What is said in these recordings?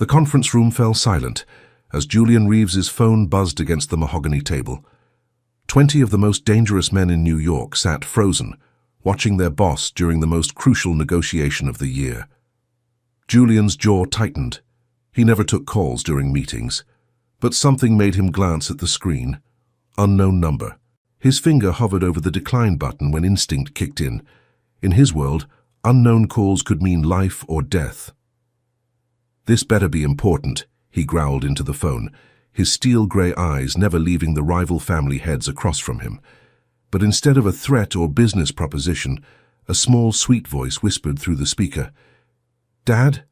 The conference room fell silent as Julian Reeves's phone buzzed against the mahogany table. 20 of the most dangerous men in New York sat frozen, watching their boss during the most crucial negotiation of the year. Julian's jaw tightened. He never took calls during meetings, but something made him glance at the screen. Unknown number. His finger hovered over the decline button when instinct kicked in. In his world, unknown calls could mean life or death. "This better be important," he growled into the phone, his steel-grey eyes never leaving the rival family heads across from him. But instead of a threat or business proposition, a small, sweet voice whispered through the speaker, "Dad?"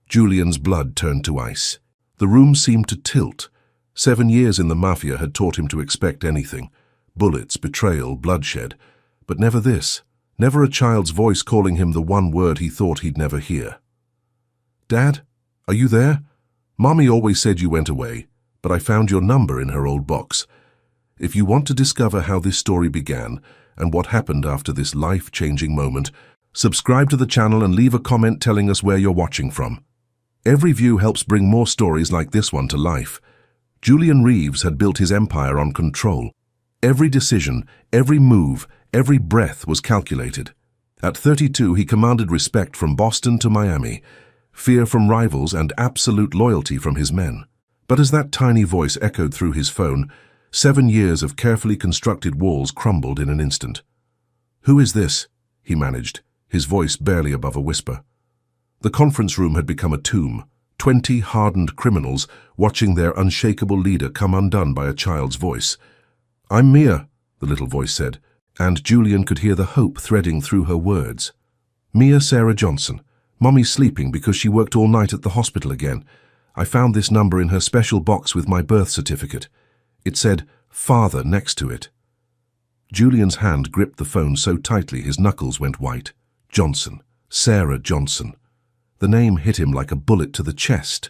Julian's blood turned to ice. The room seemed to tilt. 7 years in the Mafia had taught him to expect anything. Bullets, betrayal, bloodshed. But never this. Never a child's voice calling him the one word he thought he'd never hear. "Dad? Are you there? Mommy always said you went away, but I found your number in her old box. If you want to discover how this story began and what happened after this life-changing moment, subscribe to the channel and leave a comment telling us where you're watching from. Every view helps bring more stories like this one to life. Julian Reeves had built his empire on control. Every decision, every move, every breath was calculated. At 32, he commanded respect from Boston to Miami, fear from rivals and absolute loyalty from his men. But as that tiny voice echoed through his phone, 7 years of carefully constructed walls crumbled in an instant. "Who is this?" he managed, his voice barely above a whisper. The conference room had become a tomb, 20 hardened criminals watching their unshakable leader come undone by a child's voice. "I'm Mia," the little voice said, and Julian could hear the hope threading through her words. "Mia Sarah Johnson. Mommy's sleeping because she worked all night at the hospital again. I found this number in her special box with my birth certificate. It said, 'Father' next to it." Julian's hand gripped the phone so tightly his knuckles went white. Johnson. Sarah Johnson. The name hit him like a bullet to the chest,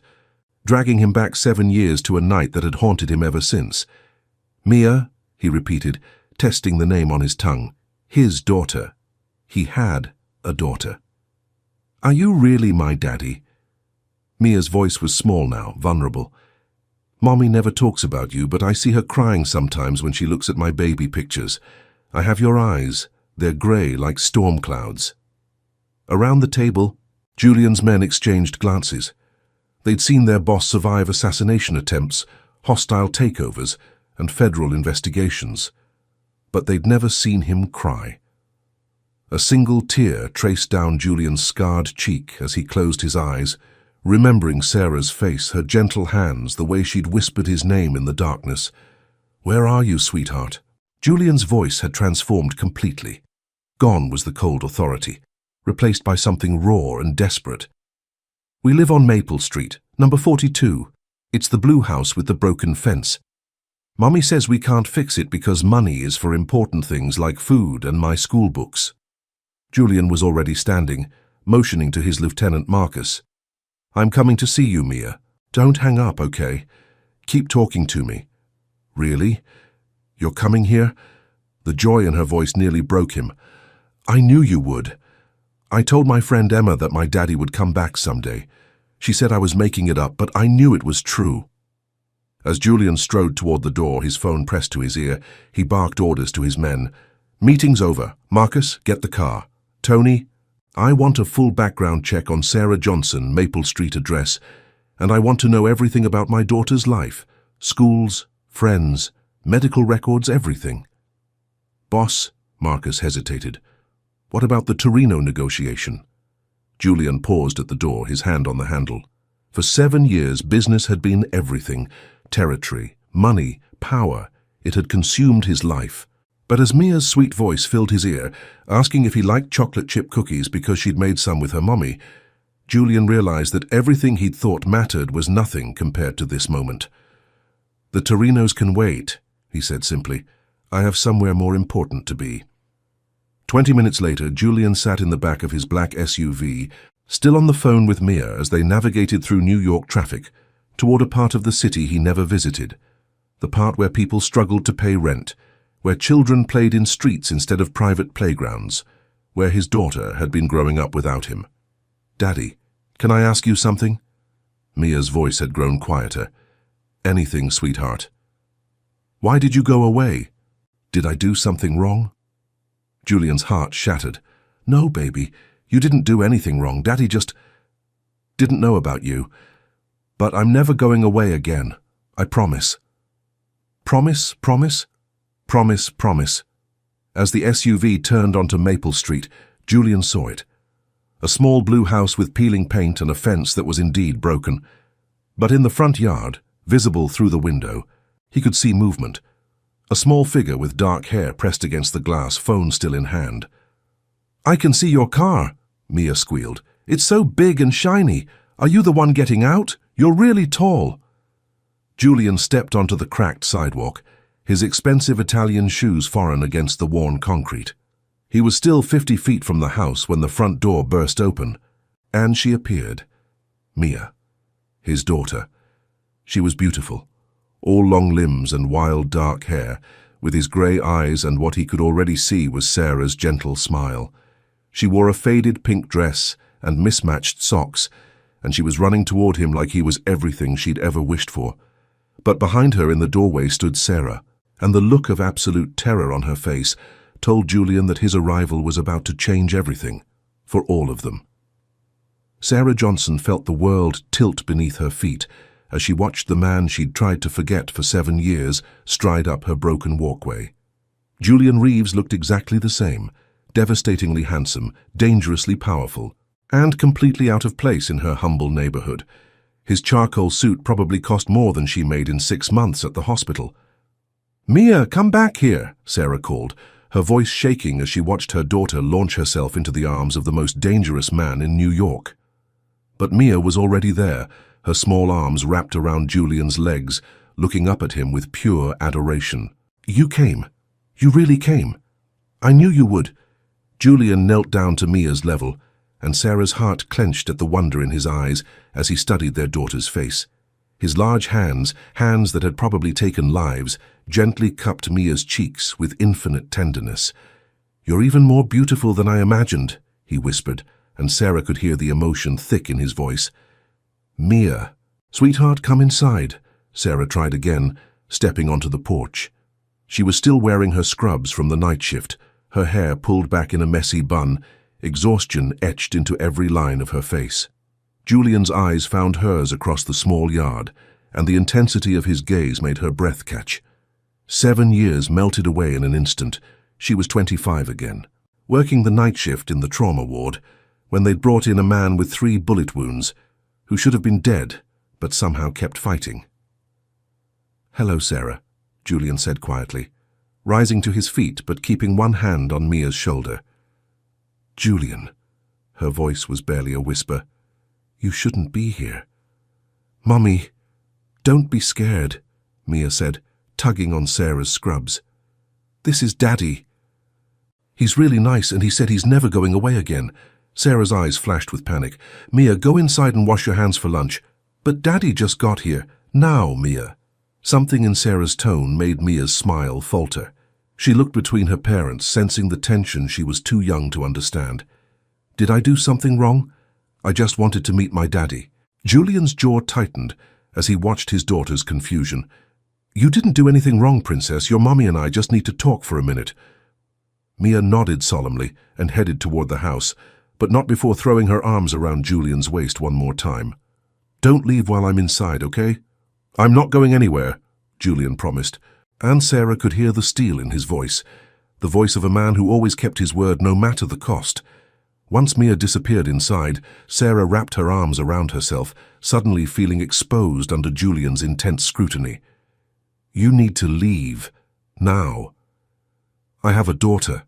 dragging him back 7 years to a night that had haunted him ever since. "Mia," he repeated, testing the name on his tongue. His daughter. He had a daughter. "Are you really my daddy?" Mia's voice was small now, vulnerable. "Mommy never talks about you, but I see her crying sometimes when she looks at my baby pictures. I have your eyes. They're grey like storm clouds." Around the table, Julian's men exchanged glances. They'd seen their boss survive assassination attempts, hostile takeovers, and federal investigations. But they'd never seen him cry. A single tear traced down Julian's scarred cheek as he closed his eyes, remembering Sarah's face, her gentle hands, the way she'd whispered his name in the darkness. "Where are you, sweetheart?" Julian's voice had transformed completely. Gone was the cold authority, replaced by something raw and desperate. "We live on Maple Street, number 42. It's the blue house with the broken fence. Mommy says we can't fix it because money is for important things like food and my school books." Julian was already standing, motioning to his Lieutenant Marcus. "I'm coming to see you, Mia. Don't hang up, okay? Keep talking to me." "Really? You're coming here?" The joy in her voice nearly broke him. "I knew you would. I told my friend Emma that my daddy would come back someday. She said I was making it up, but I knew it was true." As Julian strode toward the door, his phone pressed to his ear, he barked orders to his men. "Meeting's over. Marcus, get the car. Tony, I want a full background check on Sarah Johnson, Maple Street address, and I want to know everything about my daughter's life. Schools, friends, medical records, everything." "Boss," Marcus hesitated. "What about the Torino negotiation?" Julian paused at the door, his hand on the handle. For 7 years, business had been everything. Territory, money, power. It had consumed his life. But as Mia's sweet voice filled his ear, asking if he liked chocolate chip cookies because she'd made some with her mommy, Julian realized that everything he'd thought mattered was nothing compared to this moment. "The Torinos can wait," he said simply. "I have somewhere more important to be." 20 minutes later, Julian sat in the back of his black SUV, still on the phone with Mia as they navigated through New York traffic, toward a part of the city he never visited, the part where people struggled to pay rent, where children played in streets instead of private playgrounds, where his daughter had been growing up without him. "Daddy, can I ask you something?" Mia's voice had grown quieter. Anything, sweetheart. Why did you go away? Did I do something wrong? Julian's heart shattered. No, baby, you didn't do anything wrong. Daddy just didn't know about you. But I'm never going away again. I promise. Promise, promise? Promise, promise. As the SUV turned onto Maple Street, Julian saw it. A small blue house with peeling paint and a fence that was indeed broken. But in the front yard, visible through the window, he could see movement. A small figure with dark hair pressed against the glass, phone still in hand. I can see your car, Mia squealed. It's so big and shiny. Are you the one getting out? You're really tall. Julian stepped onto the cracked sidewalk, his expensive Italian shoes foreign against the worn concrete. He was still 50 feet from the house when the front door burst open, and she appeared. Mia, his daughter. She was beautiful, all long limbs and wild dark hair, with his grey eyes, and what he could already see was Sarah's gentle smile. She wore a faded pink dress and mismatched socks, and she was running toward him like he was everything she'd ever wished for. But behind her in the doorway stood Sarah, and the look of absolute terror on her face told Julian that his arrival was about to change everything, for all of them. Sarah Johnson felt the world tilt beneath her feet as she watched the man she'd tried to forget for 7 years stride up her broken walkway. Julian Reeves looked exactly the same, devastatingly handsome, dangerously powerful, and completely out of place in her humble neighborhood. His charcoal suit probably cost more than she made in 6 months at the hospital. Mia, come back here, Sarah called, her voice shaking as she watched her daughter launch herself into the arms of the most dangerous man in New York. But Mia was already there, her small arms wrapped around Julian's legs, looking up at him with pure adoration. You came. You really came. I knew you would. Julian knelt down to Mia's level, and Sarah's heart clenched at the wonder in his eyes as he studied their daughter's face. His large hands, hands that had probably taken lives, gently cupped Mia's cheeks with infinite tenderness. You're even more beautiful than I imagined, he whispered, and Sarah could hear the emotion thick in his voice. Mia, sweetheart, come inside, Sarah tried again, stepping onto the porch. She was still wearing her scrubs from the night shift, her hair pulled back in a messy bun, exhaustion etched into every line of her face. Julian's eyes found hers across the small yard, and the intensity of his gaze made her breath catch. 7 years melted away in an instant. She was 25 again, working the night shift in the trauma ward, when they'd brought in a man with 3 bullet wounds, who should have been dead, but somehow kept fighting. Hello, Sarah, Julian said quietly, rising to his feet but keeping one hand on Mia's shoulder. Julian, her voice was barely a whisper. You shouldn't be here. Mummy, don't be scared, Mia said, tugging on Sarah's scrubs. This is Daddy. He's really nice, and he said he's never going away again. Sarah's eyes flashed with panic. Mia, go inside and wash your hands for lunch. But Daddy just got here. Now, Mia. Something in Sarah's tone made Mia's smile falter. She looked between her parents, sensing the tension she was too young to understand. Did I do something wrong? I just wanted to meet my daddy. Julian's jaw tightened as he watched his daughter's confusion. You didn't do anything wrong, Princess. Your mommy and I just need to talk for a minute. Mia nodded solemnly and headed toward the house, but not before throwing her arms around Julian's waist one more time. Don't leave while I'm inside, okay? I'm not going anywhere, Julian promised, and Sarah could hear the steel in his voice, the voice of a man who always kept his word no matter the cost. Once Mia disappeared inside, Sarah wrapped her arms around herself, suddenly feeling exposed under Julian's intense scrutiny. You need to leave. Now. I have a daughter.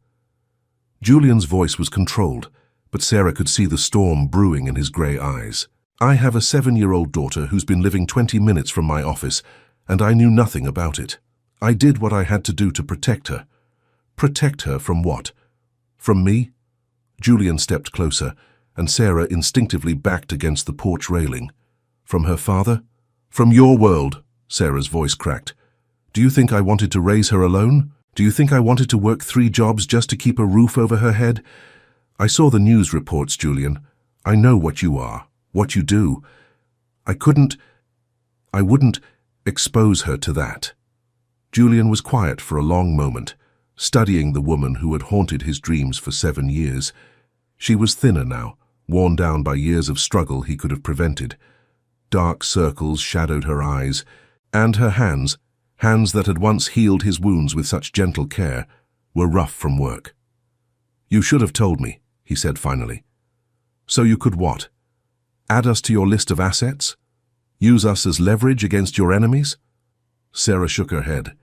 Julian's voice was controlled, but Sarah could see the storm brewing in his grey eyes. I have a 7-year-old daughter who's been living 20 minutes from my office, and I knew nothing about it. I did what I had to do to protect her. Protect her from what? From me? Julian stepped closer, and Sarah instinctively backed against the porch railing. From her father? From your world, Sarah's voice cracked. Do you think I wanted to raise her alone? Do you think I wanted to work 3 jobs just to keep a roof over her head? I saw the news reports, Julian. I know what you are, what you do. I wouldn't expose her to that. Julian was quiet for a long moment, studying the woman who had haunted his dreams for 7 years. She was thinner now, worn down by years of struggle he could have prevented. Dark circles shadowed her eyes, and her hands that had once healed his wounds with such gentle care, were rough from work. "You should have told me," he said finally. "So you could what? Add us to your list of assets? Use us as leverage against your enemies?" Sarah shook her head.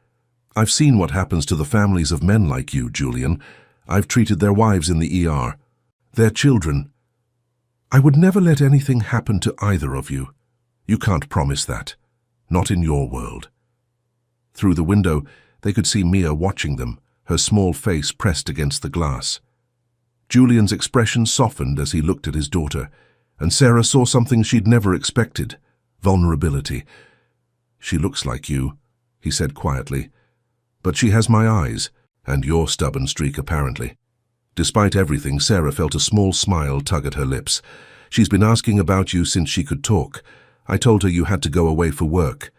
"I've seen what happens to the families of men like you, Julian. I've treated their wives in the ER. Their children. I would never let anything happen to either of you. You can't promise that. Not in your world." Through the window, they could see Mia watching them, her small face pressed against the glass. Julian's expression softened as he looked at his daughter, and Sarah saw something she'd never expected: vulnerability. "She looks like you," he said quietly, "but she has my eyes, and your stubborn streak apparently." Despite everything, Sarah felt a small smile tug at her lips. "She's been asking about you since she could talk. I told her you had to go away for work.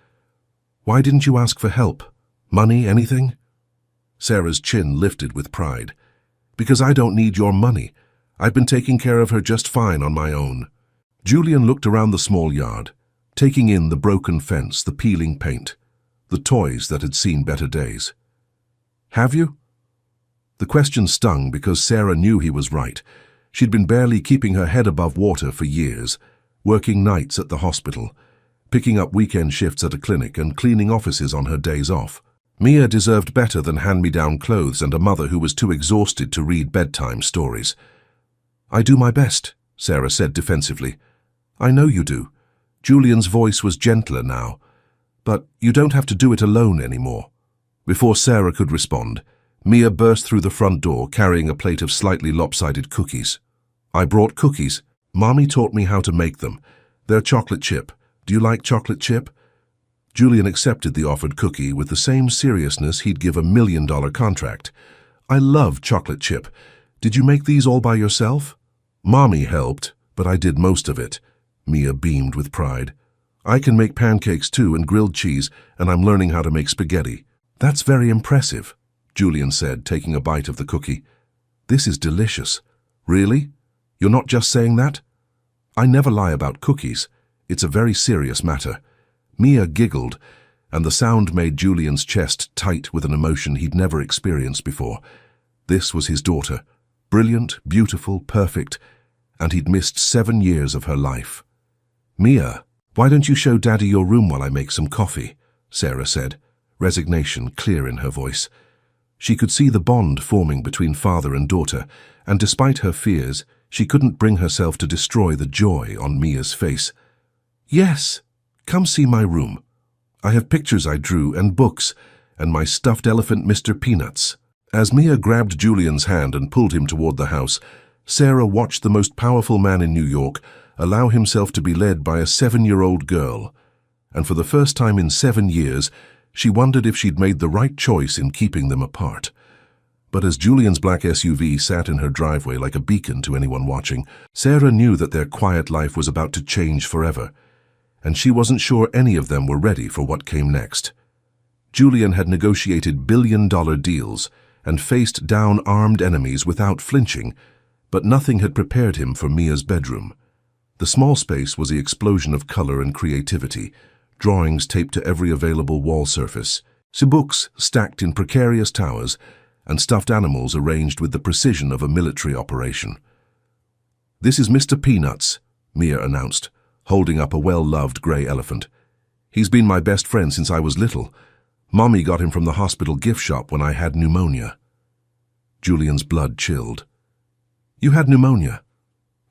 Why didn't you ask for help? Money, anything?" Sarah's chin lifted with pride. "Because I don't need your money. I've been taking care of her just fine on my own." Julian looked around the small yard, taking in the broken fence, the peeling paint, the toys that had seen better days. "Have you?" The question stung because Sarah knew he was right. She'd been barely keeping her head above water for years, working nights at the hospital, picking up weekend shifts at a clinic and cleaning offices on her days off. Mia deserved better than hand-me-down clothes and a mother who was too exhausted to read bedtime stories. "I do my best," Sarah said defensively. "I know you do." Julian's voice was gentler now. "But you don't have to do it alone anymore." Before Sarah could respond, Mia burst through the front door carrying a plate of slightly lopsided cookies. "I brought cookies. Mommy taught me how to make them. They're chocolate chip. Do you like chocolate chip?" Julian accepted the offered cookie with the same seriousness he'd give a $1 million contract. "I love chocolate chip. Did you make these all by yourself?" "Mommy helped, but I did most of it." Mia beamed with pride. "I can make pancakes too and grilled cheese, and I'm learning how to make spaghetti." "That's very impressive," Julian said, taking a bite of the cookie. "This is delicious." "Really? You're not just saying that?" "I never lie about cookies. It's a very serious matter." Mia giggled, and the sound made Julian's chest tight with an emotion he'd never experienced before. This was his daughter, brilliant, beautiful, perfect, and he'd missed 7 years of her life. "Mia, why don't you show Daddy your room while I make some coffee?" Sarah said, resignation clear in her voice. She could see the bond forming between father and daughter, and despite her fears, she couldn't bring herself to destroy the joy on Mia's face. "Yes, come see my room. I have pictures I drew and books, and my stuffed elephant Mr. Peanuts." As Mia grabbed Julian's hand and pulled him toward the house, Sarah watched the most powerful man in New York allow himself to be led by a 7-year-old girl, and for the first time in 7 years, she wondered if she'd made the right choice in keeping them apart. But as Julian's black SUV sat in her driveway like a beacon to anyone watching, Sarah knew that their quiet life was about to change forever, and she wasn't sure any of them were ready for what came next. Julian had negotiated billion-dollar deals and faced down armed enemies without flinching, but nothing had prepared him for Mia's bedroom. The small space was the explosion of color and creativity, drawings taped to every available wall surface, books stacked in precarious towers, and stuffed animals arranged with the precision of a military operation. "This is Mr. Peanuts," Mia announced, holding up a well-loved gray elephant. "He's been my best friend since I was little. Mommy got him from the hospital gift shop when I had pneumonia." Julian's blood chilled. "You had pneumonia?"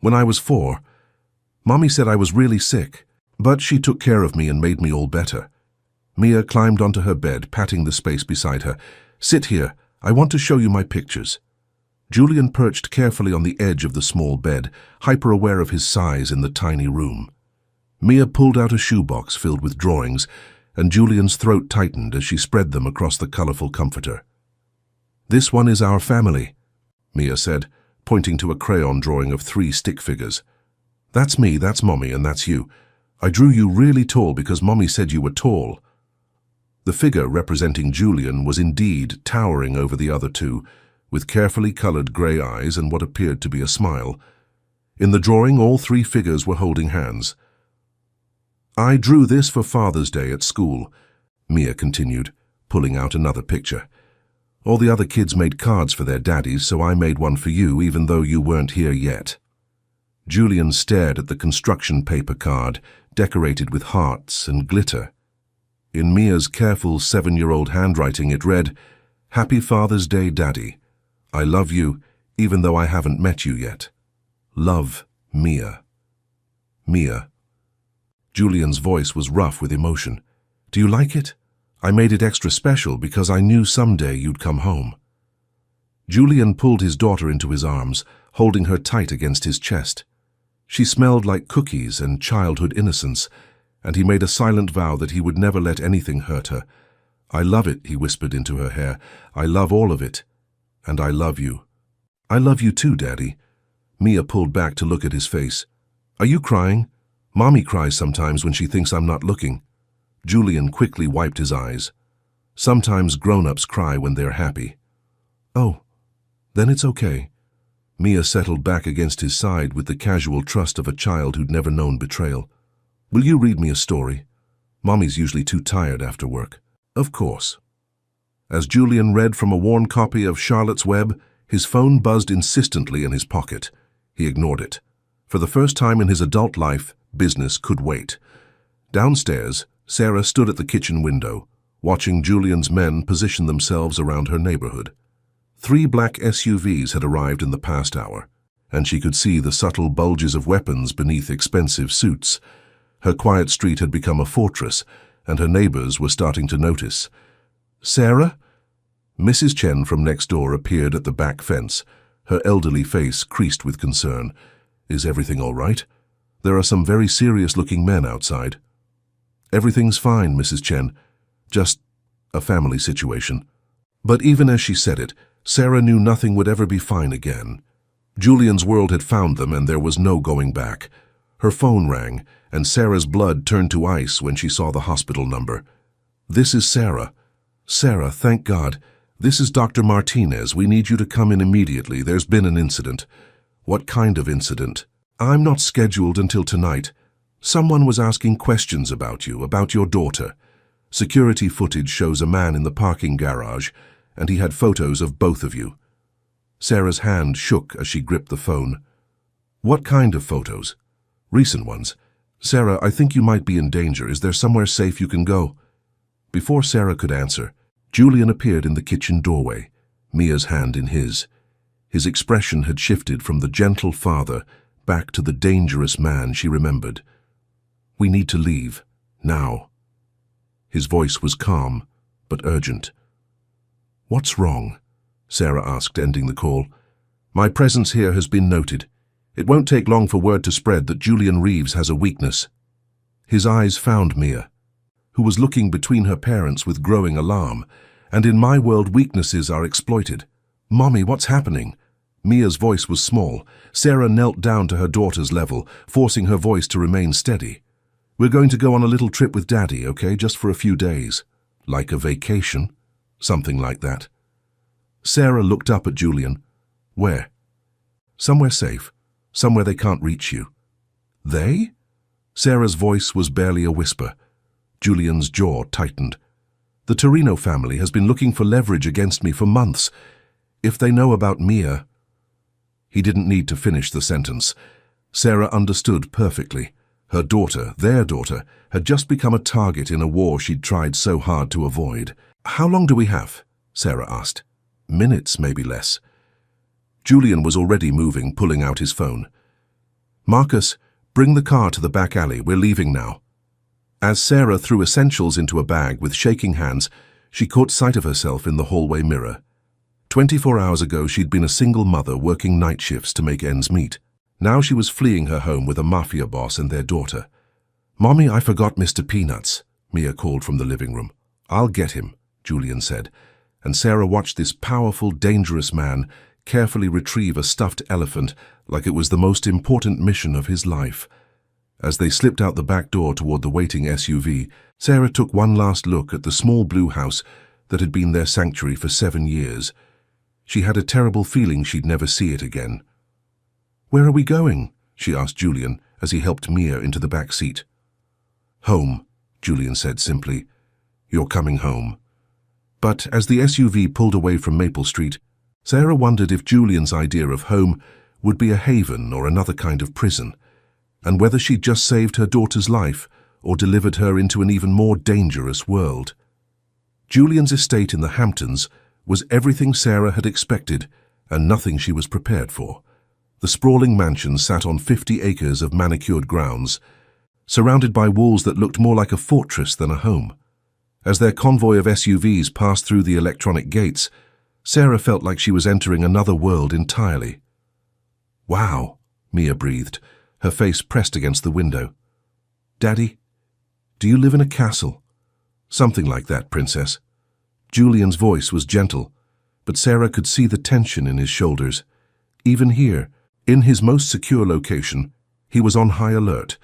"When I was 4. Mommy said I was really sick, but she took care of me and made me all better." Mia climbed onto her bed, patting the space beside her. "Sit here. I want to show you my pictures." Julian perched carefully on the edge of the small bed, hyper-aware of his size in the tiny room. Mia pulled out a shoebox filled with drawings, and Julian's throat tightened as she spread them across the colorful comforter. "This one is our family," Mia said, pointing to a crayon drawing of 3 stick figures. "That's me, that's Mommy, and that's you. I drew you really tall because Mommy said you were tall." The figure representing Julian was indeed towering over the other two, with carefully colored grey eyes and what appeared to be a smile. In the drawing, all three figures were holding hands. "I drew this for Father's Day at school," Mia continued, pulling out another picture. "All the other kids made cards for their daddies, so I made one for you, even though you weren't here yet." Julian stared at the construction paper card, decorated with hearts and glitter. In Mia's careful 7-year-old handwriting it read, "Happy Father's Day, Daddy. I love you, even though I haven't met you yet. Love, Mia." Mia. Julian's voice was rough with emotion. "Do you like it? I made it extra special because I knew someday you'd come home." Julian pulled his daughter into his arms, holding her tight against his chest. She smelled like cookies and childhood innocence, and he made a silent vow that he would never let anything hurt her. "I love it," he whispered into her hair. "I love all of it. And I love you." "I love you too, Daddy." Mia pulled back to look at his face. "Are you crying? Mommy cries sometimes when she thinks I'm not looking." Julian quickly wiped his eyes. "Sometimes grown-ups cry when they're happy." "Oh, then it's okay." Mia settled back against his side with the casual trust of a child who'd never known betrayal. "Will you read me a story? Mommy's usually too tired after work." "Of course." As Julian read from a worn copy of Charlotte's Web, his phone buzzed insistently in his pocket. He ignored it. For the first time in his adult life, business could wait. Downstairs, Sarah stood at the kitchen window, watching Julian's men position themselves around her neighborhood. 3 black SUVs had arrived in the past hour, and she could see the subtle bulges of weapons beneath expensive suits. Her quiet street had become a fortress, and her neighbors were starting to notice. "Sarah?" Mrs. Chen from next door appeared at the back fence, her elderly face creased with concern. "Is everything all right? There are some very serious-looking men outside." "Everything's fine, Mrs. Chen. Just a family situation." But even as she said it, Sarah knew nothing would ever be fine again. Julian's world had found them, and there was no going back. Her phone rang, and Sarah's blood turned to ice when she saw the hospital number. "This is Sarah." "Sarah, thank God. This is Dr. Martinez. We need you to come in immediately. There's been an incident." "What kind of incident?" "I'm not scheduled until tonight. Someone was asking questions about you, about your daughter. Security footage shows a man in the parking garage, and he had photos of both of you." Sarah's hand shook as she gripped the phone. "What kind of photos?" "Recent ones." "Sarah, I think you might be in danger. Is there somewhere safe you can go?" Before Sarah could answer, Julian appeared in the kitchen doorway, Mia's hand in his. His expression had shifted from the gentle father back to the dangerous man she remembered. "We need to leave, now." His voice was calm, but urgent. "What's wrong?" Sarah asked, ending the call. "My presence here has been noted. It won't take long for word to spread that Julian Reeves has a weakness." His eyes found Mia, who was looking between her parents with growing alarm. "And in my world, weaknesses are exploited." "Mommy, what's happening?" Mia's voice was small. Sarah knelt down to her daughter's level, forcing her voice to remain steady. "We're going to go on a little trip with Daddy, okay? Just for a few days." "Like a vacation?" "Something like that." Sarah looked up at Julian. "Where?" "Somewhere safe. Somewhere they can't reach you." "They?" Sarah's voice was barely a whisper. Julian's jaw tightened. "The Torino family has been looking for leverage against me for months. If they know about Mia—" He didn't need to finish the sentence. Sarah understood perfectly. Her daughter, their daughter, had just become a target in a war she'd tried so hard to avoid. "How long do we have?" Sarah asked. "Minutes, maybe less." Julian was already moving, pulling out his phone. "Marcus, bring the car to the back alley. We're leaving now." As Sarah threw essentials into a bag with shaking hands, she caught sight of herself in the hallway mirror. 24 hours ago, she'd been a single mother working night shifts to make ends meet. Now she was fleeing her home with a Mafia boss and their daughter. "Mommy, I forgot Mr. Peanuts," Mia called from the living room. "I'll get him," Julian said, and Sarah watched this powerful, dangerous man carefully retrieve a stuffed elephant like it was the most important mission of his life. As they slipped out the back door toward the waiting SUV, Sarah took one last look at the small blue house that had been their sanctuary for 7 years. She had a terrible feeling she'd never see it again. "Where are we going?" she asked Julian as he helped Mia into the back seat. "Home," Julian said simply. "You're coming home." But as the SUV pulled away from Maple Street, Sarah wondered if Julian's idea of home would be a haven or another kind of prison, and whether she'd just saved her daughter's life or delivered her into an even more dangerous world. Julian's estate in the Hamptons was everything Sarah had expected and nothing she was prepared for. The sprawling mansion sat on 50 acres of manicured grounds, surrounded by walls that looked more like a fortress than a home. As their convoy of SUVs passed through the electronic gates, Sarah felt like she was entering another world entirely. "Wow," Mia breathed, her face pressed against the window. "Daddy, do you live in a castle?" "Something like that, Princess." Julian's voice was gentle, but Sarah could see the tension in his shoulders. Even here, in his most secure location, he was on high alert.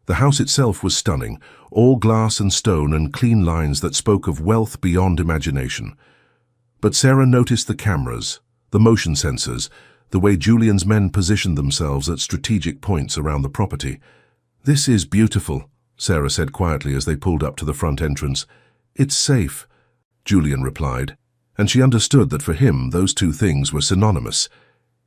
The house itself was stunning, all glass and stone and clean lines that spoke of wealth beyond imagination. But Sarah noticed the cameras, the motion sensors, the way Julian's men positioned themselves at strategic points around the property. "This is beautiful," Sarah said quietly as they pulled up to the front entrance. "It's safe," Julian replied, and she understood that for him those two things were synonymous.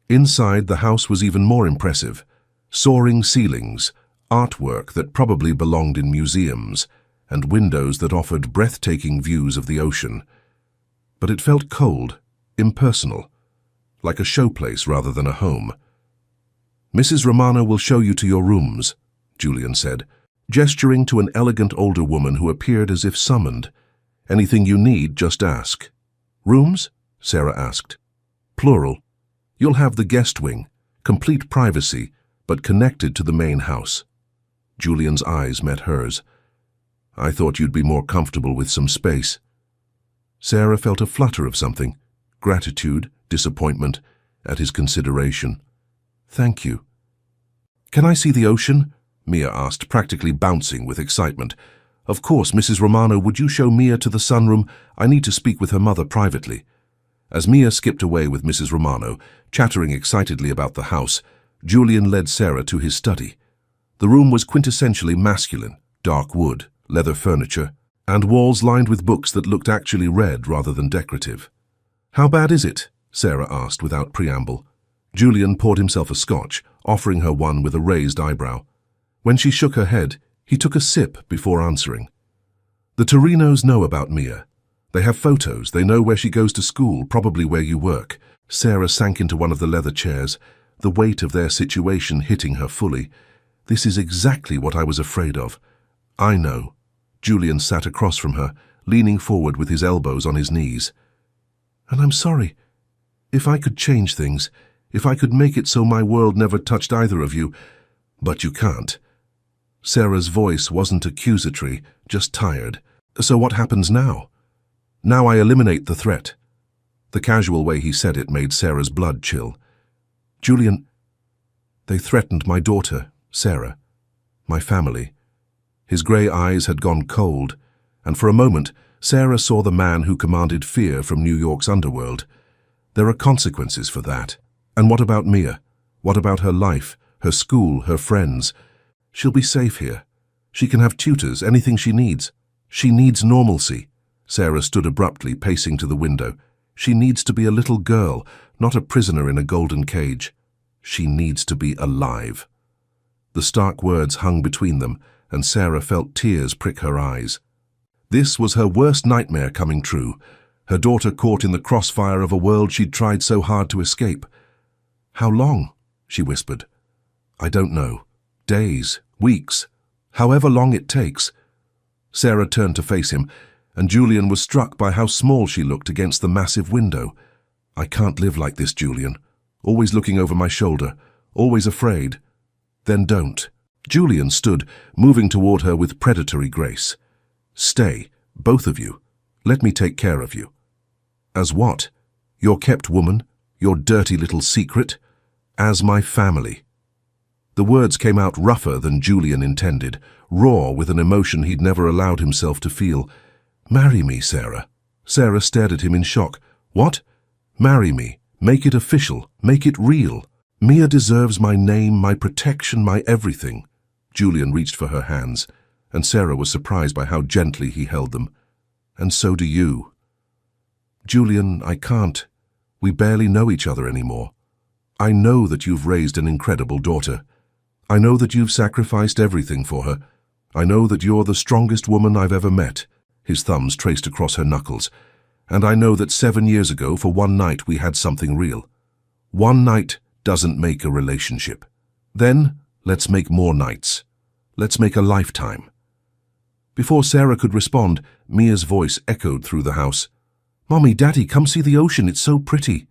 Inside, the house was even more impressive. Soaring ceilings, artwork that probably belonged in museums, and windows that offered breathtaking views of the ocean. But it felt cold, impersonal, like a showplace rather than a home. "Mrs. Romano will show you to your rooms," Julian said, gesturing to an elegant older woman who appeared as if summoned. "Anything you need, just ask." "Rooms?" Sarah asked. "Plural. You'll have the guest wing, complete privacy, but connected to the main house." Julian's eyes met hers. "I thought you'd be more comfortable with some space." Sarah felt a flutter of something, gratitude, disappointment, at his consideration. "Thank you." "Can I see the ocean?" Mia asked, practically bouncing with excitement. "Of course, Mrs. Romano, would you show Mia to the sunroom? I need to speak with her mother privately." As Mia skipped away with Mrs. Romano, chattering excitedly about the house, Julian led Sarah to his study. The room was quintessentially masculine, dark wood, leather furniture, and walls lined with books that looked actually read rather than decorative. "How bad is it?" Sarah asked without preamble. Julian poured himself a scotch, offering her one with a raised eyebrow. When she shook her head, he took a sip before answering. "The Torinos know about Mia. They have photos, they know where she goes to school, probably where you work." Sarah sank into one of the leather chairs, the weight of their situation hitting her fully. "This is exactly what I was afraid of." "I know." Julian sat across from her, leaning forward with his elbows on his knees. "And I'm sorry. If I could change things, if I could make it so my world never touched either of you, but you can't." Sarah's voice wasn't accusatory, just tired. "So what happens now?" "Now I eliminate the threat." The casual way he said it made Sarah's blood chill. "Julian, they threatened my daughter, Sarah, my family." His grey eyes had gone cold, and for a moment Sarah saw the man who commanded fear from New York's underworld. There are consequences for that. And what about Mia? What about her life, her school, her friends? She'll be safe here. She can have tutors, anything she needs. She needs normalcy. Sarah stood abruptly, pacing to the window. She needs to be a little girl, not a prisoner in a golden cage. She needs to be alive. The stark words hung between them, and Sarah felt tears prick her eyes. This was her worst nightmare coming true, her daughter caught in the crossfire of a world she'd tried so hard to escape. "How long?" she whispered. "I don't know. Days, weeks, however long it takes." Sarah turned to face him, and Julian was struck by how small she looked against the massive window. "I can't live like this, Julian. Always looking over my shoulder, always afraid." "Then don't." Julian stood, moving toward her with predatory grace. "Stay, both of you. Let me take care of you." "As what? Your kept woman? Your dirty little secret?" "As my family." The words came out rougher than Julian intended, raw with an emotion he'd never allowed himself to feel. "Marry me, Sarah." Sarah stared at him in shock. "What?" "Marry me. Make it official. Make it real. Mia deserves my name, my protection, my everything." Julian reached for her hands, and Sarah was surprised by how gently he held them. "And so do you." "Julian, I can't. We barely know each other anymore. I know that you've raised an incredible daughter. I know that you've sacrificed everything for her. I know that you're the strongest woman I've ever met." His thumbs traced across her knuckles. "And I know that 7 years ago, for one night, we had something real. One night doesn't make a relationship. Then, let's make more nights. Let's make a lifetime." Before Sarah could respond, Mia's voice echoed through the house. "Mommy, Daddy, come see the ocean, it's so pretty."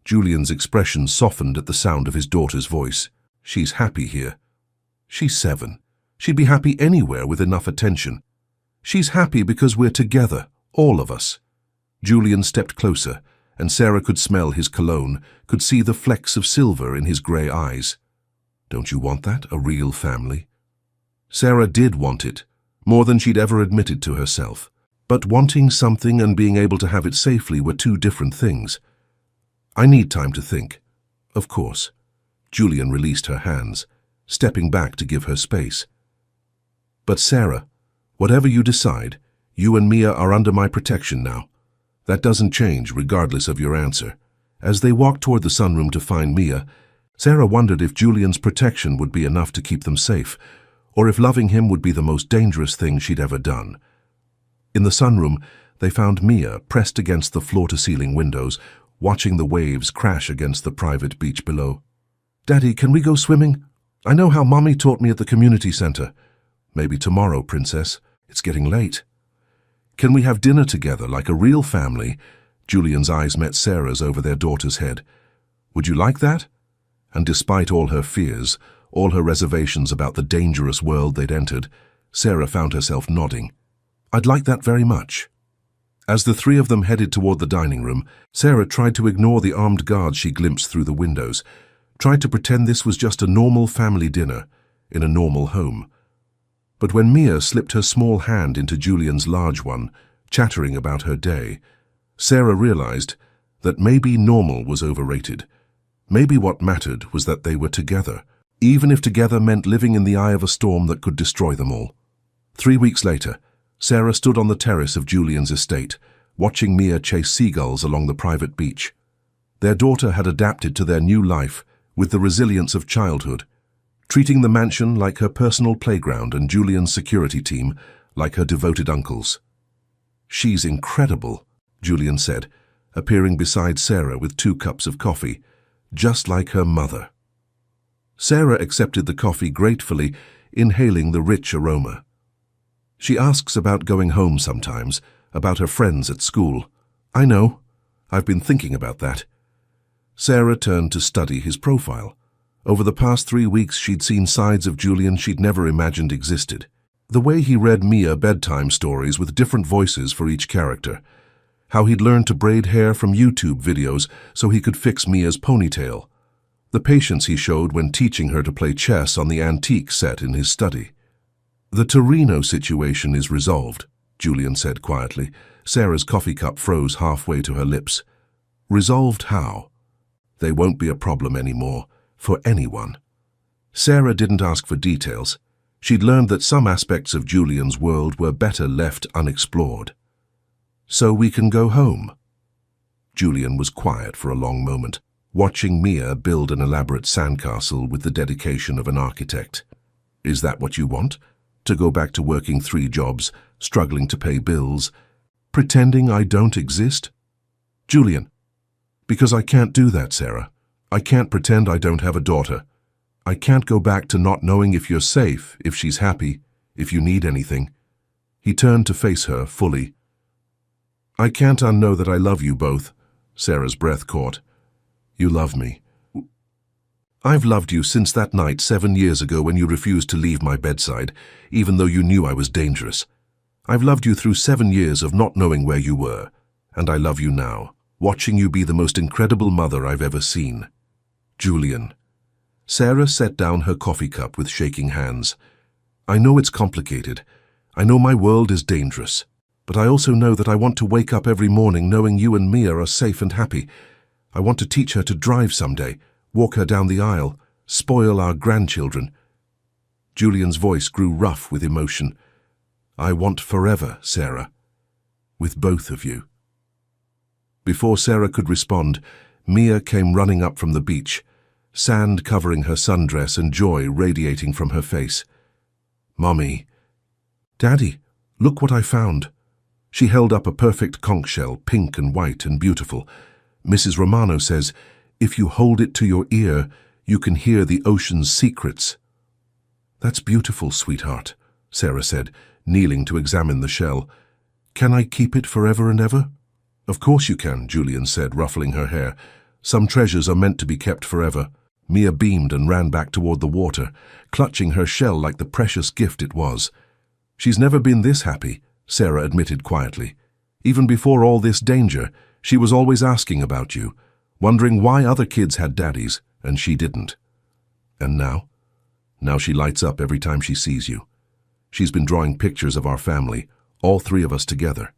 Julian's expression softened at the sound of his daughter's voice. She's happy here. She's 7. She'd be happy anywhere with enough attention. She's happy because we're together, all of us. Julian stepped closer, and Sarah could smell his cologne, could see the flecks of silver in his grey eyes. Don't you want that, a real family? Sarah did want it, more than she'd ever admitted to herself. But wanting something and being able to have it safely were two different things. I need time to think. Of course. Julian released her hands, stepping back to give her space. But Sarah, whatever you decide, you and Mia are under my protection now. That doesn't change regardless of your answer. As they walked toward the sunroom to find Mia, Sarah wondered if Julian's protection would be enough to keep them safe, or if loving him would be the most dangerous thing she'd ever done. In the sunroom, they found Mia pressed against the floor-to-ceiling windows, watching the waves crash against the private beach below. "Daddy, can we go swimming? I know how Mommy taught me at the community center." "Maybe tomorrow, Princess. It's getting late." "Can we have dinner together like a real family?" Julian's eyes met Sarah's over their daughter's head. "Would you like that?" And despite all her fears, all her reservations about the dangerous world they'd entered, Sarah found herself nodding. "I'd like that very much." As the three of them headed toward the dining room, Sarah tried to ignore the armed guards she glimpsed through the windows, tried to pretend this was just a normal family dinner in a normal home. But when Mia slipped her small hand into Julian's large one, chattering about her day, Sarah realized that maybe normal was overrated. Maybe what mattered was that they were together, even if together meant living in the eye of a storm that could destroy them all. 3 weeks later, Sarah stood on the terrace of Julian's estate, watching Mia chase seagulls along the private beach. Their daughter had adapted to their new life with the resilience of childhood, treating the mansion like her personal playground and Julian's security team like her devoted uncles. "She's incredible," Julian said, appearing beside Sarah with 2 cups of coffee, just like her mother. Sarah accepted the coffee gratefully, inhaling the rich aroma. "She asks about going home sometimes, about her friends at school." "I know. I've been thinking about that." Sarah turned to study his profile. Over the past 3 weeks, she'd seen sides of Julian she'd never imagined existed. The way he read Mia bedtime stories with different voices for each character. How he'd learned to braid hair from YouTube videos so he could fix Mia's ponytail. The patience he showed when teaching her to play chess on the antique set in his study. "The Torino situation is resolved," Julian said quietly. Sarah's coffee cup froze halfway to her lips. "Resolved how?" "They won't be a problem anymore, for anyone." Sarah didn't ask for details. She'd learned that some aspects of Julian's world were better left unexplored. "So we can go home?" Julian was quiet for a long moment, watching Mia build an elaborate sandcastle with the dedication of an architect. "Is that what you want? To go back to working 3 jobs, struggling to pay bills, pretending I don't exist?" "Julian, because I can't do that, Sarah. I can't pretend I don't have a daughter. I can't go back to not knowing if you're safe, if she's happy, if you need anything." He turned to face her fully. "I can't unknow that I love you both." Sarah's breath caught. "You love me." "I've loved you since that night 7 years ago when you refused to leave my bedside, even though you knew I was dangerous. I've loved you through 7 years of not knowing where you were, and I love you now, watching you be the most incredible mother I've ever seen." "Julian." Sarah set down her coffee cup with shaking hands. I know it's complicated. I know my world is dangerous. But I also know that I want to wake up every morning knowing you and Mia are safe and happy. I want to teach her to drive someday, walk her down the aisle, spoil our grandchildren. Julian's voice grew rough with emotion. I want forever, Sarah. With both of you. Before Sarah could respond, Mia came running up from the beach, sand covering her sundress and joy radiating from her face. Mommy. Daddy, look what I found. She held up a perfect conch shell, pink and white and beautiful. Mrs. Romano says, if you hold it to your ear, you can hear the ocean's secrets. That's beautiful, sweetheart, Sarah said, kneeling to examine the shell. Can I keep it forever and ever? Of course you can, Julian said, ruffling her hair. Some treasures are meant to be kept forever. Mia beamed and ran back toward the water, clutching her shell like the precious gift it was. She's never been this happy, Sarah admitted quietly. Even before all this danger, she was always asking about you, wondering why other kids had daddies and she didn't. And now? Now she lights up every time she sees you. She's been drawing pictures of our family, all three of us together.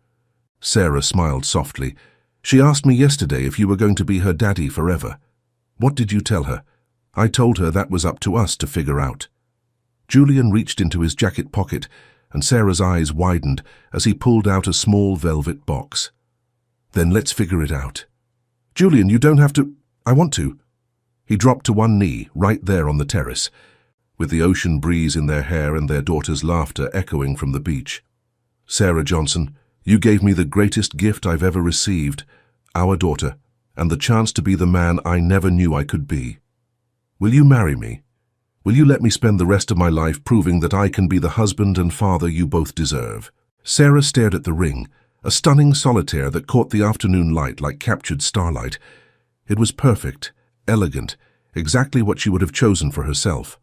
Sarah smiled softly. She asked me yesterday if you were going to be her daddy forever. What did you tell her? I told her that was up to us to figure out. Julian reached into his jacket pocket, and Sarah's eyes widened as he pulled out a small velvet box. Then let's figure it out. Julian, you don't have to. I want to. He dropped to one knee, right there on the terrace, with the ocean breeze in their hair and their daughter's laughter echoing from the beach. Sarah Johnson, you gave me the greatest gift I've ever received, our daughter, and the chance to be the man I never knew I could be. Will you marry me? Will you let me spend the rest of my life proving that I can be the husband and father you both deserve? Sarah stared at the ring, a stunning solitaire that caught the afternoon light like captured starlight. It was perfect, elegant, exactly what she would have chosen for herself.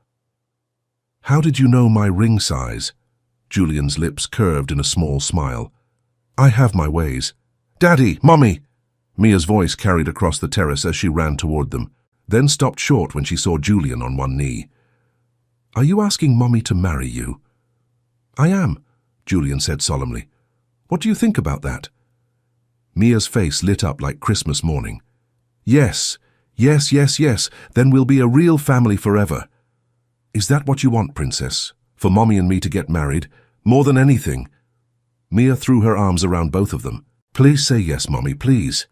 How did you know my ring size? Julian's lips curved in a small smile. I have my ways. Daddy, Mommy! Mia's voice carried across the terrace as she ran toward them, then stopped short when she saw Julian on one knee. Are you asking Mommy to marry you? I am, Julian said solemnly. What do you think about that? Mia's face lit up like Christmas morning. Yes, yes, yes, yes, then we'll be a real family forever. Is that what you want, Princess? For Mommy and me to get married? More than anything. Mia threw her arms around both of them. Please say yes, Mommy, please.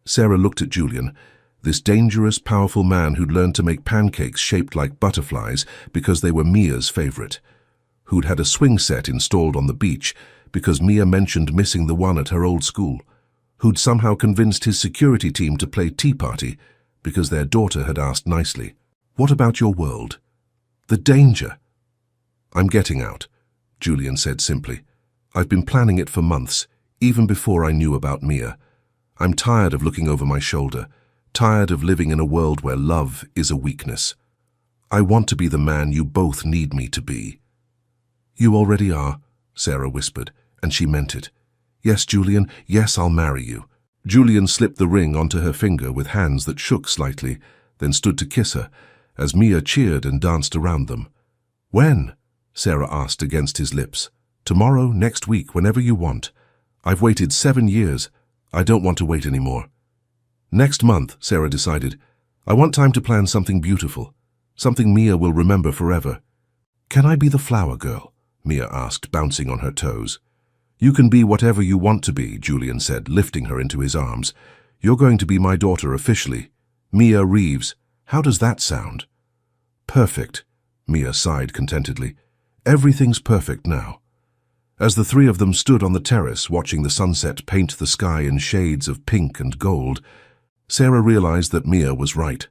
Sarah looked at Julian, this dangerous, powerful man who'd learned to make pancakes shaped like butterflies because they were Mia's favorite, who'd had a swing set installed on the beach because Mia mentioned missing the one at her old school, who'd somehow convinced his security team to play tea party because their daughter had asked nicely. What about your world? The danger. I'm getting out, Julian said simply. I've been planning it for months, even before I knew about Mia. I'm tired of looking over my shoulder, tired of living in a world where love is a weakness. I want to be the man you both need me to be. You already are, Sarah whispered, and she meant it. Yes, Julian, yes, I'll marry you. Julian slipped the ring onto her finger with hands that shook slightly, then stood to kiss her, as Mia cheered and danced around them. When? Sarah asked against his lips. Tomorrow, next week, whenever you want. I've waited 7 years. I don't want to wait anymore. Next month, Sarah decided. I want time to plan something beautiful, something Mia will remember forever. Can I be the flower girl? Mia asked, bouncing on her toes. You can be whatever you want to be, Julian said, lifting her into his arms. You're going to be my daughter officially. Mia Reeves. How does that sound? Perfect, Mia sighed contentedly. Everything's perfect now. As the three of them stood on the terrace watching the sunset paint the sky in shades of pink and gold, Sarah realized that Mia was right.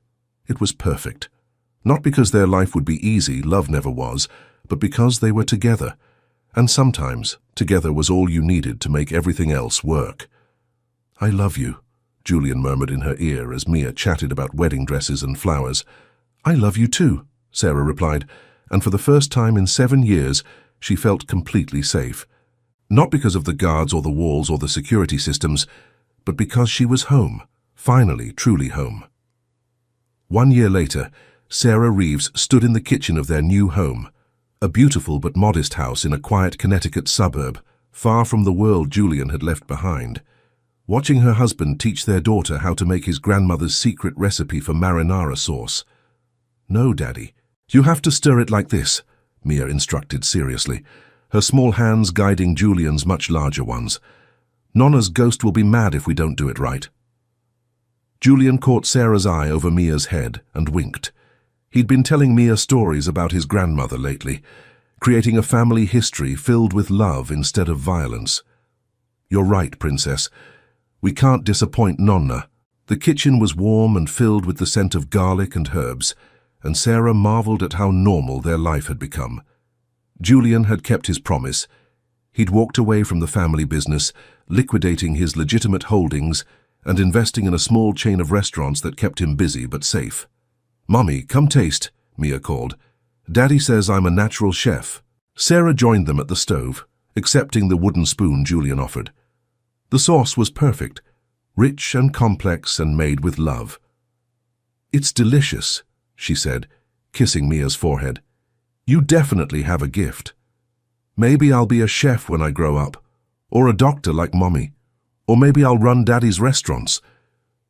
It was perfect. Not because their life would be easy, love never was, but because they were together. And sometimes, together was all you needed to make everything else work. I love you, Julian murmured in her ear as Mia chatted about wedding dresses and flowers. I love you too, Sarah replied, and for the first time in 7 years, she felt completely safe. Not because of the guards or the walls or the security systems, but because she was home, finally truly home. 1 year later, Sarah Reeves stood in the kitchen of their new home, a beautiful but modest house in a quiet Connecticut suburb, far from the world Julian had left behind. Watching her husband teach their daughter how to make his grandmother's secret recipe for marinara sauce. "No, Daddy, you have to stir it like this," Mia instructed seriously, her small hands guiding Julian's much larger ones. "Nonna's ghost will be mad if we don't do it right." Julian caught Sarah's eye over Mia's head and winked. He'd been telling Mia stories about his grandmother lately, creating a family history filled with love instead of violence. "You're right, Princess. We can't disappoint Nonna." The kitchen was warm and filled with the scent of garlic and herbs, and Sarah marveled at how normal their life had become. Julian had kept his promise. He'd walked away from the family business, liquidating his legitimate holdings and investing in a small chain of restaurants that kept him busy but safe. "Mommy, come taste," Mia called. "Daddy says I'm a natural chef." Sarah joined them at the stove, accepting the wooden spoon Julian offered. The sauce was perfect, rich and complex and made with love. "It's delicious," she said, kissing Mia's forehead. "You definitely have a gift. Maybe I'll be a chef when I grow up, or a doctor like Mommy, or maybe I'll run Daddy's restaurants."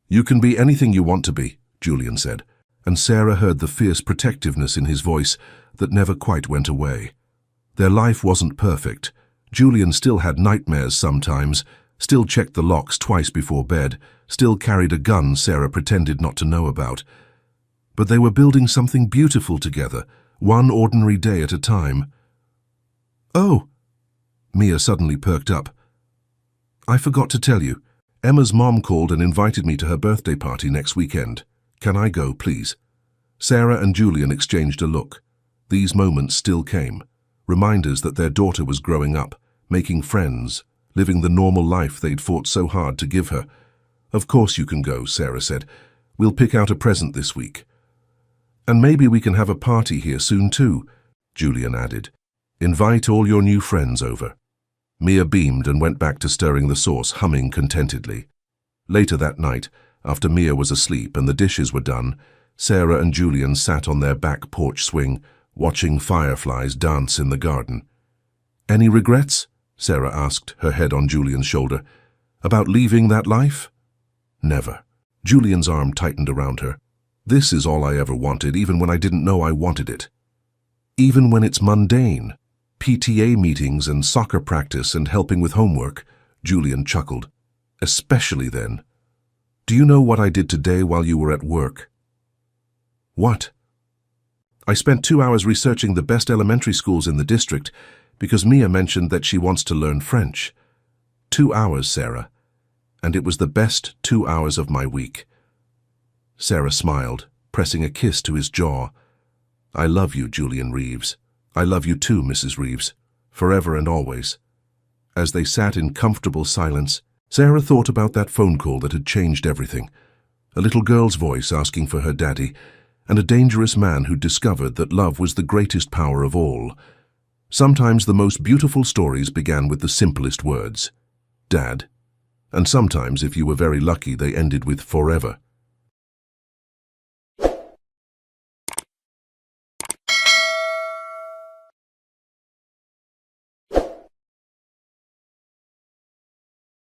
"You can be anything you want to be," Julian said, and Sarah heard the fierce protectiveness in his voice that never quite went away. Their life wasn't perfect. Julian still had nightmares sometimes, still checked the locks twice before bed, still carried a gun Sarah pretended not to know about. But they were building something beautiful together, one ordinary day at a time. "Oh!" Mia suddenly perked up. "I forgot to tell you. Emma's mom called and invited me to her birthday party next weekend. Can I go, please?" Sarah and Julian exchanged a look. These moments still came, reminders that their daughter was growing up, making friends, living the normal life they'd fought so hard to give her. "Of course you can go," Sarah said. "We'll pick out a present this week. And maybe we can have a party here soon too," Julian added. "Invite all your new friends over." Mia beamed and went back to stirring the sauce, humming contentedly. Later that night, after Mia was asleep and the dishes were done, Sarah and Julian sat on their back porch swing, watching fireflies dance in the garden. "Any regrets?" Sarah asked, her head on Julian's shoulder. "About leaving that life?" "Never." Julian's arm tightened around her. "This is all I ever wanted, even when I didn't know I wanted it. Even when it's mundane. PTA meetings and soccer practice and helping with homework," Julian chuckled. "Especially then. Do you know what I did today while you were at work?" "What?" "I spent 2 hours researching the best elementary schools in the district because Mia mentioned that she wants to learn French. 2 hours, Sarah. And it was the best 2 hours of my week." Sarah smiled, pressing a kiss to his jaw. "I love you, Julian Reeves. I love you too, Mrs. Reeves. Forever and always." As they sat in comfortable silence, Sarah thought about that phone call that had changed everything. A little girl's voice asking for her daddy, and a dangerous man who'd discovered that love was the greatest power of all. Sometimes the most beautiful stories began with the simplest words, "Dad." And sometimes, if you were very lucky, they ended with "forever."